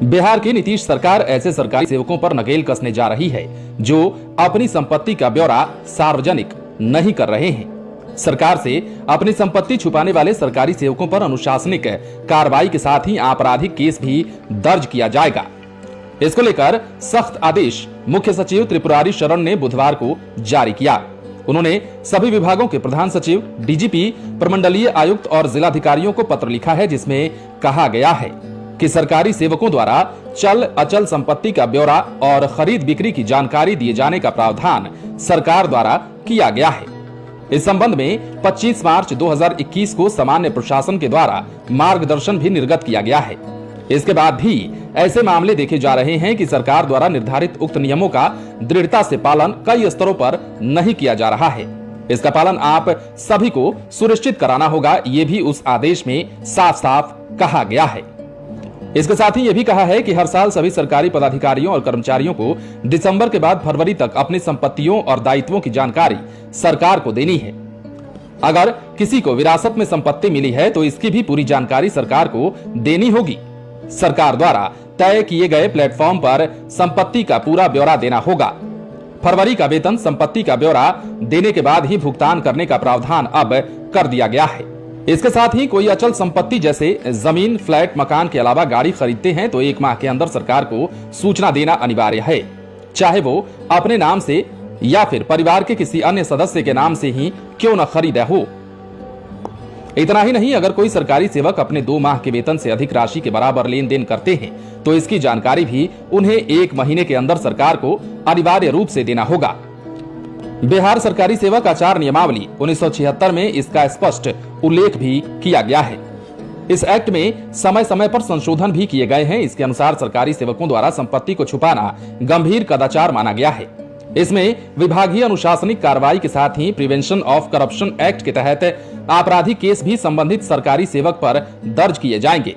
बिहार की नीतीश सरकार ऐसे सरकारी सेवकों पर नकेल कसने जा रही है जो अपनी संपत्ति का ब्यौरा सार्वजनिक नहीं कर रहे हैं। सरकार से अपनी संपत्ति छुपाने वाले सरकारी सेवकों पर अनुशासनिक कार्रवाई के साथ ही आपराधिक केस भी दर्ज किया जाएगा। इसको लेकर सख्त आदेश मुख्य सचिव त्रिपुरारी शरण ने बुधवार को जारी किया। उन्होंने सभी विभागों के प्रधान सचिव, डीजीपी, प्रमंडलीय आयुक्त और जिलाधिकारियों को पत्र लिखा है, जिसमें कहा गया है कि सरकारी सेवकों द्वारा चल अचल संपत्ति का ब्यौरा और खरीद बिक्री की जानकारी दिए जाने का प्रावधान सरकार द्वारा किया गया है। इस संबंध में 25 मार्च 2021 को सामान्य प्रशासन के द्वारा मार्गदर्शन भी निर्गत किया गया है। इसके बाद भी ऐसे मामले देखे जा रहे हैं कि सरकार द्वारा निर्धारित उक्त नियमों का दृढ़ता से पालन कई स्तरों पर नहीं किया जा रहा है। इसका पालन आप सभी को सुनिश्चित कराना होगा, ये भी उस आदेश में साफ साफ कहा गया है। इसके साथ ही यह भी कहा है कि हर साल सभी सरकारी पदाधिकारियों और कर्मचारियों को दिसंबर के बाद फरवरी तक अपनी संपत्तियों और दायित्वों की जानकारी सरकार को देनी है। अगर किसी को विरासत में संपत्ति मिली है तो इसकी भी पूरी जानकारी सरकार को देनी होगी। सरकार द्वारा तय किए गए प्लेटफॉर्म पर संपत्ति का पूरा ब्यौरा देना होगा। फरवरी का वेतन संपत्ति का ब्यौरा देने के बाद ही भुगतान करने का प्रावधान अब कर दिया गया है। इसके साथ ही कोई अचल संपत्ति जैसे जमीन, फ्लैट, मकान के अलावा गाड़ी खरीदते हैं तो 1 माह के अंदर सरकार को सूचना देना अनिवार्य है, चाहे वो अपने नाम से या फिर परिवार के किसी अन्य सदस्य के नाम से ही क्यों न खरीदा हो। इतना ही नहीं, अगर कोई सरकारी सेवक अपने 2 माह के वेतन से अधिक राशि के बराबर लेन देन करते हैं तो इसकी जानकारी भी उन्हें 1 महीने के अंदर सरकार को अनिवार्य रूप से देना होगा। बिहार सरकारी सेवक आचार नियमावली 1976 में इसका स्पष्ट उल्लेख भी किया गया है। इस एक्ट में समय समय पर संशोधन भी किए गए हैं। इसके अनुसार सरकारी सेवकों द्वारा संपत्ति को छुपाना गंभीर कदाचार माना गया है। इसमें विभागीय अनुशासनिक कार्रवाई के साथ ही प्रिवेंशन ऑफ करप्शन एक्ट के तहत आपराधिक केस भी संबंधित सरकारी सेवक पर दर्ज किए जाएंगे।